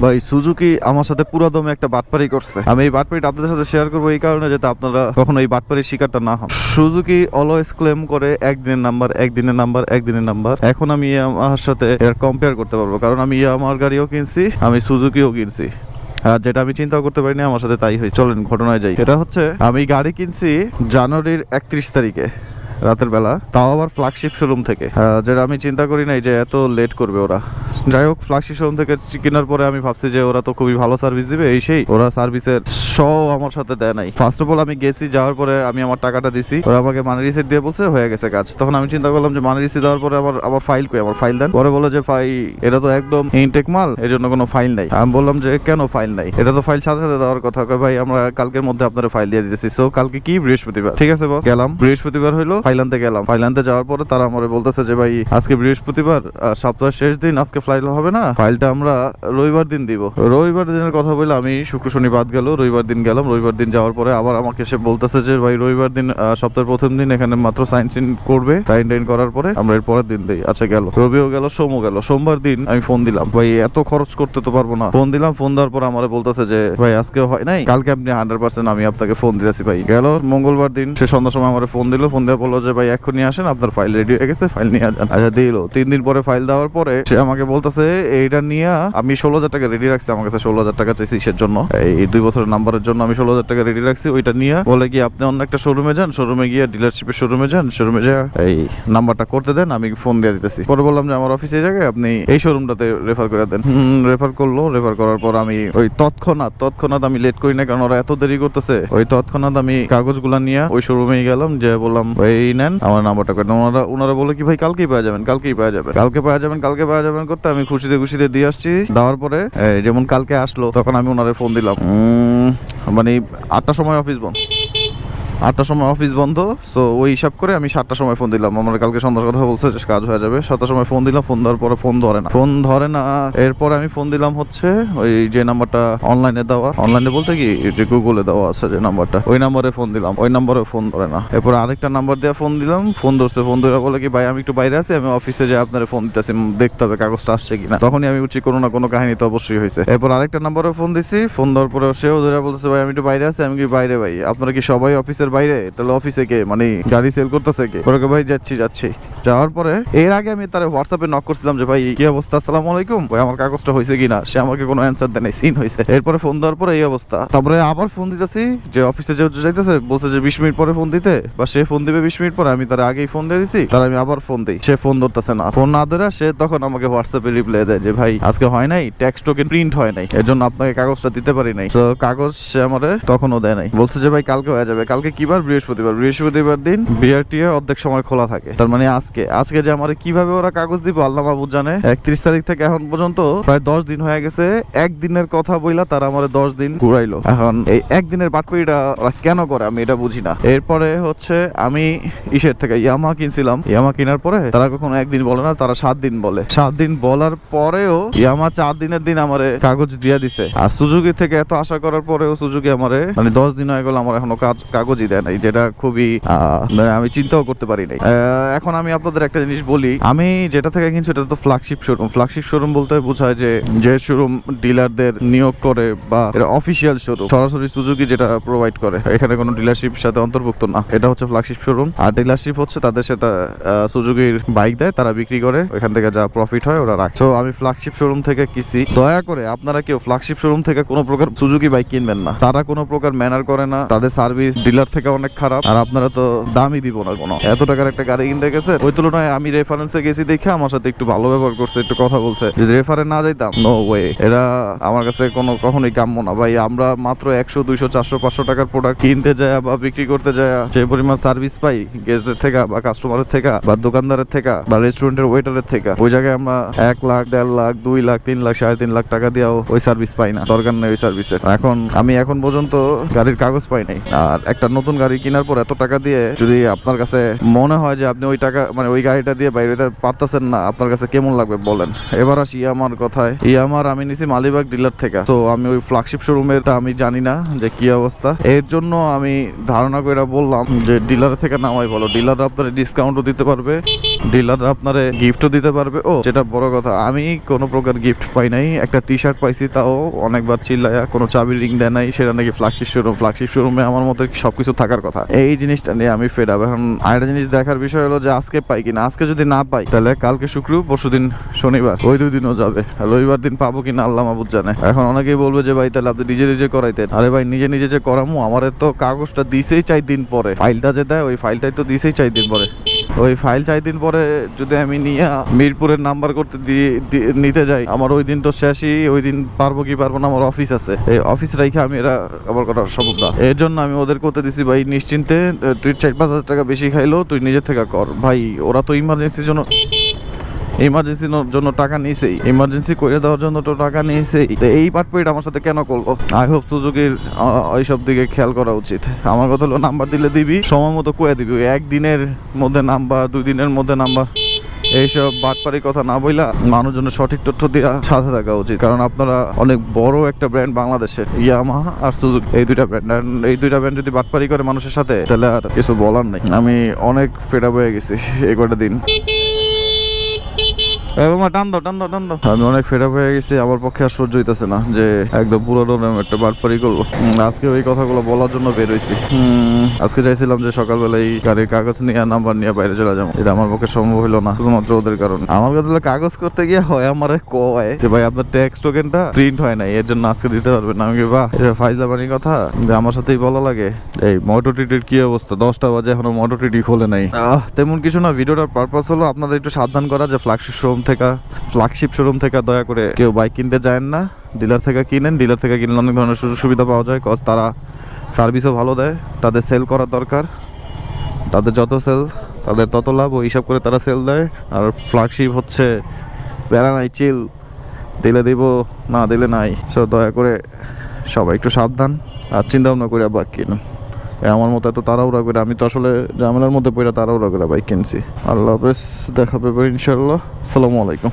ভাই সুজুকি আমার সাথে পুরো দমে একটা বাটপারি করছে। আমি এই বাটপারিটা আপনাদের সাথে শেয়ার করবো এই কারণে যাতে আপনারা কখনো এই বাটপারির শিকারটা না হন। সুজুকি অলওয়েজ ক্লেম করে একদিনের নাম্বার একদিনের নাম্বার একদিনের নাম্বার। এখন আমি আমার সাথে এর কম্পেয়ার করতে পারবো, কারণ আমি আমার গাড়িও কিনছি, আমি সুজুকিও কিনছি। আর যেটা আমি চিন্তা করতে পারিনি আমার সাথে তাই হয়েছে। চলেন ঘটনায় যাই। এটা হচ্ছে আমি গাড়ি কিনছি জানুয়ারির 31 তারিখে রাতের বেলা, তাও আবার ফ্ল্যাগশিপ শোরুম থেকে, যেটা আমি চিন্তা করি নাই যে এত লেট করবে ওরা। যাই হোক, ফ্ল্যাগশিপ শোরুম থেকে কেনার পরে আমি ভাবছি যে ওরা তো খুবই ভালো সার্ভিস দিবে, এই সেই ওরা সার্ভিসের আমার সাথে দেয় নাই। ফার্স্ট অফ অল আমি গেছি, যাওয়ার পরে আমি আমার টাকাটা দিছি, ওরা আমাকে মানি রিসিট দিয়ে বলছে হয়ে গেছে কাজ। তখন আমি চিন্তা করলাম যে মানি রিসিট দেওয়ার পরে আমার ফাইল কই, আমার ফাইল দেন। পরে বলে যে এটা তো একদম ইনটেক মাল, এর জন্য কোনো ফাইল নাই। আমি বললাম যে কেন ফাইল নাই, এটা তো ফাইল সাথে সাথে দেওয়ার কথা। ভাই আমরা কালকের মধ্যে আপনারা ফাইল দিয়ে দিতেছি। সো কালকে কি বৃহস্পতিবার, ঠিক আছে বস। গেলাম, বৃহস্পতিবার হইলো, ফাইল আনতে গেলাম। ফাইল আনতে যাওয়ার পরে তারা আমার বলতেছে যে ভাই আজকে বৃহস্পতিবার, সপ্তাহের শেষ দিন, আজকে ফাইল হবে না, ফাইলটা আমরা রবিবার দিন দিব। রবিবার দিনের কথা বলে আমি শুক্র শনি বাদ গেল, রবিবার দিন গেলাম। রবিবার দিন যাওয়ার পরে আবার আমাকে সে বলতেছে যে ভাই রবিবার দিন সপ্তাহের প্রথম দিন এখানে মাত্র সাইন করবে, সাইন টাইন করার পরে আমরা এর পরের দিন দেই। আচ্ছা গেল, রবিও গেল, সোমও গেল। সোমবার দিন আমি ফোন দিলাম, ভাই এত খরচ করতে তো পারবো না। ফোন দিলাম, ফোন দেওয়ার পর আমার বলতেছে যে ভাই আজকে হয় নাই, কালকে আপনি 100% আমি আপনাকে ফোন দিয়েছি। ভাই গেল মঙ্গলবার দিন, সে সন্ধ্যার সময় আমার ফোন দিল, ফোন দেওয়া বললো যে ভাই এক্ষুনি আসেন, আপনার ফাইল রেডি হয়ে গেছে, ফাইল নিয়ে যান। আচ্ছা দিল। 3 দিন পরে ফাইল দেওয়ার পরে সে আমাকে বলতেছে এইটা নিয়ে আমি 16,000 টাকা রেডি রাখছি। আমার কাছে 16,000 টাকা চাইছি কিসের জন্য, এই 2 বছরের নাম্বারের জন্য আমি 16,000 টাকা রেডি রাখছি। ওইটা নিয়ে বলে কি আপনি অন্য একটা শোরুমে যান, শোরুমে গিয়ে ডিলারশিপের শোরুমে যান, শোরুমে যা এই নাম্বারটা করতে দেন, আমি ফোন দিয়ে দিতেছি। পরে বললাম যে আমার অফিসে জায়গায় আপনি এই শোরুমটাতে রেফার করে দেন। রেফার করলো। রেফার করার পর আমি ওই তৎক্ষণাৎ আমি লেট করি না, কারণ ওরা এত দেরি করতেছে। ওই তৎক্ষণাৎ আমি কাগজগুলা নিয়ে ওই শোরুমেই গেলাম, যে বললাম এই নেন আমার নাম্বারটা করে। ওনারা বলে কি ভাই কালকেই পাওয়া যাবেন, কালকেই পাওয়া যাবে, কালকে পাওয়া যাবেন করতে আমি খুশিতে দিয়ে আসছি। দেওয়ার পরে যেমন কালকে আসলো, তখন আমি ওনারে ফোন দিলাম, মানে 8টার সময় অফিস বন্ধ, 8টার সময় অফিস বন্ধ। সো ওই হিসাব করে আমি 7টার সময় ফোন দিলাম। আমার কালকে সন্ধ্যার কথা বলছে যে কাজ হয়ে যাবে। 7টার সময় ফোন দিলাম, ফোন দেওয়ার পরে ফোন ধরে না। এরপরে আমি ফোন দিলাম হচ্ছে ওই যে নাম্বারটা অনলাইনে দেওয়া, অনলাইনে বলতে কি যে গুগলে দেওয়া আছে যে নাম্বারটা, ওই নাম্বারে ফোন দিলাম, ওই নাম্বারে ফোন ধরে না। এরপর আরেকটা নাম্বার দিয়ে ফোন দিলাম, ফোন ধরছে। ফোন ধরে বলে কি ভাই আমি একটু বাইরে আছি, আমি অফিসে যে আপনার ফোন দিতেছি, দেখতে হবে কাগজটা আসছে কিনা। তখনই আমি বুঝছি কোনো না কোনো কাহিনী তো অবশ্যই হয়েছে। এরপর আরেকটা নাম্বারে ফোন দিছি, ফোন দেওয়ার পরে সেও ধরে বলতেছে ভাই আমি একটু বাইরে আছি। আমি কি বাইরে ভাই আপনারা কি সবাই অফিসের বাইরে? তাহলে অফিসে কে, মানে গাড়ি সেল করতেছে কে? ওরা ভাই যাচ্ছি। যাওয়ার পরে এর আগে আমি তার হোয়াটসঅ্যাপে নক করছিলাম যে ভাই কি অবস্থা, আসসালামু আলাইকুম, ভাই আমার কাগজটা হয়েছে কিনা। সে আমাকে কোনো অ্যান্সার দেয় নাই, সিন হয়েছে। এরপরে ফোন দেওয়ার পরে এই অবস্থা। তারপরে আবার ফোন দিতেছি, যে অফিসে যে যাইতেছে, বলছে যে 20 মিনিট পরে ফোন দিতে, বা সে ফোন দিবে 20 মিনিট পরে। আমি তার আগেই ফোন দিয়ে দিছি, তার আমি আবার ফোন দিই, সে ফোন ধরতেছে না। ফোন না ধরে সে তখন আমাকে হোয়াটসঅ্যাপে রিপ্লাই দেয় যে ভাই আজকে হয় নাই, ট্যাক্স টোকেন প্রিন্ট হয় নাই, এর জন্য আপনাকে কাগজটা দিতে পারি নাই। তো কাগজ সে আমারে তখনও দেয় নাই। বলছে যে ভাই কালকে হয়ে যাবে। কালকে কি বার? বৃহস্পতিবার দিন বিআরটিএ অর্ধেক সময় খোলা থাকে। তার মানে আজকে যে আমার কিভাবে ওরা কাগজ দিব আল্লাহ মাহবুব জানে। 31 তারিখ থেকে এখন পর্যন্ত প্রায় 10 দিন হয়ে গেছে। একদিনের কথা বইলা তারা আমার 10 দিন ঘুরাইলো। এখন এই একদিনের বাটপাড়িটা ওরা কেন করে আমি এটা বুঝি না। এরপরে হচ্ছে আমি ইসের থেকে ইয়ামা কিনছিলাম। ইয়ামা কেনার পরে তারা কখনো একদিন বলে না, তারা 7 দিন বলে। 7 দিন বলার পরেও ইয়ামা 4 দিনের দিন আমারে কাগজ দিয়া দিছে। আর সুজুকি থেকে এত আশা করার পরেও সুজুকি আমারে মানে 10 দিন হয়ে গেল আমার এখনো কাগজই দেয় নাই, যেটা খুবই আমি চিন্তাও করতে পারি নাই। এখন আমি আপনাদের একটা জিনিস বলি, আমি যেটা থেকে কিনছি এটা তো ফ্ল্যাগশিপ শোরুম। ফ্ল্যাগশিপ শোরুম বলতে বোঝায় যে শোরুম ডিলারদের নিয়োগ করে বা এটা অফিসিয়াল শোরুম, সরাসরি সুজুকি যেটা প্রোভাইড করে, এখানে কোনো ডিলারশিপ সাথে অন্তর্ভুক্ত না। এটা হচ্ছে ফ্ল্যাগশিপ শোরুম। আর ডিলারশিপ হচ্ছে তাদের সাথে সুজুকির বাইক দেয়, তারা বিক্রি করে, ওইখান থেকে যা প্রফিট হয় ওরা রাখে। তো আমি ফ্ল্যাগশিপ শোরুম থেকে কিনছি। দয়া করে আপনারা কেউ ফ্ল্যাগশিপ শোরুম থেকে কোনো প্রকার সুজুকি বাইক কিনবেন না। তারা কোনো প্রকার ম্যানার করে না, তাদের সার্ভিস ডিলার থেকে অনেক খারাপ। আর আপনারা তো দামই দিব না কোনো। এত টাকার একটা গাড়ি কিনতে গেছে, ওই তুলনায় আমি রেফারেন্সে গেছি দেখে আমার সাথে একটু ভালো ব্যবহার করছে, একটু কথা বলছে। যদি রেফারে না যাইতাম, নো ওয়ে, এরা আমার কাছে কখনোই কাম্য না ভাই। আমরা মাত্র 100, 200, 400, 500 টাকার প্রোডাক্ট কিনতে যায় বা বিক্রি করতে যায়, যে পরিমাণ সার্ভিস পাই গেস্টদের থেকে বা কাস্টমারের থেকে বা দোকানদারের থেকে বা রেস্টুরেন্টের ওয়েটারের থেকে, ওই জায়গায় আমরা 1 লাখ, 1.5 লাখ, 2 লাখ, 3 লাখ, 3.5 লাখ টাকা দিয়েও ওই সার্ভিস পাই না। দরকার নেই ওই সার্ভিসের। আমি এখন পর্যন্ত গাড়ির কাগজ পাই নাই। আর একটা নতুন গাড়ি কেনার পর এত টাকা দিয়ে যদি আপনার কাছে মনে হয় যে আপনি ওই টাকা মানে ওই গাড়িটা দিয়ে বাইরে পারতেছেন না, আপনার কাছে কেমন লাগবে বলেন। এবার আসি ইয়ামার কথায়। ইয়ামার আমি নিছি মালিবাগ ডিলার থেকে। তো আমি ওই ফ্ল্যাগশিপ শোরুমের আমি জানি না যে কি অবস্থা, এর জন্য আমি ধারণা করে বললাম যে ডিলার থেকে নামাই বলো। ডিলার আপনার ডিসকাউন্টও দিতে পারবে, ডিলার আপনার গিফটও দিতে পারবে। ও যেটা বড় কথা, আমি কোনো প্রকার গিফট পাই নাই, একটা টি শার্ট পাইছি, তাও অনেকবার চিল্লায়া, কোনো চাবি রিং দেয় নাই। সেটা নাকি ফ্ল্যাগশিপ শোরুমে আমার মতো সবকিছু থাকার কথা। এই জিনিসটা নিয়ে আমি ফেড আপ। এখন আরেকটা জিনিস দেখার বিষয় হলো যে আজকে পাই কিনা। আজকে যদি না পাই তাহলে কালকে শুক্র, পরশুদিন শনিবার, ওই 2 দিনও যাবে। রবিবার দিন পাবো কিনা আল্লাহ মাহবুদ জানে। এখন অনেকেই বলবে যে ভাই তাহলে আপনি নিজে নিজে করাইতেন। আরে ভাই নিজে নিজে যে করামু, আমার তো কাগজটা দিছেই 4 দিন পরে, ফাইলটা যে দেয় ওই ফাইলটাই তো দিছেই 4 দিন পরে। ওই ফাইল 4 দিন পরে যদি আমি নিয়ে মিরপুরের নাম্বার করতে নিতে যাই, আমার ওই দিন তো শেষই। ওই দিন পারবো কি পারবো না, আমার অফিস আছে, এই অফিস রাইখে আমি এরা আবার করার সম্ভব না। এর জন্য আমি ওদের করতে দিছি ভাই নিশ্চিন্তে, তুই 4-5 হাজার টাকা বেশি খাইলো তুই নিজের থেকে কর ভাই। ওরা তো ইমার্জেন্সির জন্য টাকা নিয়েছেই, ইমার্জেন্সি করে দেওয়ার জন্য তো টাকা নিয়েছেই। তো এই পাটপড়িটা আমার সাথে কেন করলো? আই হোপ সুজুকির ওইসব দিকে খেয়াল করা উচিত। আমার কথা হলো নাম্বার দিলে দিবি, সময় মতো কয়ে দিবি। 1 দিনের মধ্যে নাম্বার, 2 দিনের মধ্যে নাম্বার, এইসব বাটপারি কথা না বইলা মানুষজনের সঠিক তথ্য দেওয়া সাথে থাকা উচিত। কারণ আপনারা অনেক বড় একটা ব্র্যান্ড বাংলাদেশে, ইয়ামাহা আর সুজুকি, এই 2টা ব্র্যান্ড। এই 2টা ব্র্যান্ড যদি বাটপারি করে মানুষের সাথে, তাহলে আর কিছু বলার নাই। আমি অনেক ফেড আপ হয়ে গেছি এই কটা দিন। আমি অনেক ফেড আপ হয়ে গেছি, আমার পক্ষে আর সহ্য হইতেছে না যে একদম পুরোনো একটা বাটপারি করবো। আজকে ওই কথাগুলো বলার জন্য বের হইছি। আজকে চাইছিলাম যে সকালবেলায় গাড়ির কাগজ নিয়ে নাম্বার নিয়ে বাইরে চলে যাবো, এটা আমার পক্ষে সম্ভব হলো না শুধুমাত্র ওদের কারণে। আমার কাছে কাগজ করতে গিয়ে হয় আমার কয় যে ভাই আপনার ট্যাক্স টোকেনটা প্রিন্ট হয় নাই, এর জন্য আজকে দিতে পারবেন না। আমি বাহ, এটা ফাইজলামানির কথা যে আমার সাথেই বলা লাগে। এই মোটো টিটির কি অবস্থা? 10টা বাজে এখনো মোটো টিটি খোলে নাই। তেমন কিছু না, ভিডিওটার পারপাস হলো আপনাদের একটু সাবধান করা যে ফ্ল্যাগশিপ শোরুম থেকে দয়া করে কেউ বাইক কিনতে যায় না, ডিলার থেকে কিনেন। ডিলার থেকে কিনলে অনেক ধরনের সুযোগ সুবিধা পাওয়া যায়, কজ তারা সার্ভিসও ভালো দেয়। তাদের সেল করা দরকার, তাদের যত সেল তাদের তত লাভ, ওই হিসাব করে তারা সেল দেয়। আর ফ্ল্যাগশিপ হচ্ছে প্যারা নাই, চিল, দিলে দিব, না দিলে নাই। সো দয়া করে সবাই একটু সাবধান আর চিন্তা ভাবনা করে বাইক কিনুন। আমার মতো এত তাড়াহুড়া করে, আমি তো আসলে ঝামেলার মধ্যে পড়ে তাড়াহুড়া করে বাইক কিনছি। আল্লাহ হাফেজ, দেখা পাবে ইনশাল্লাহ। আসসালামু আলাইকুম।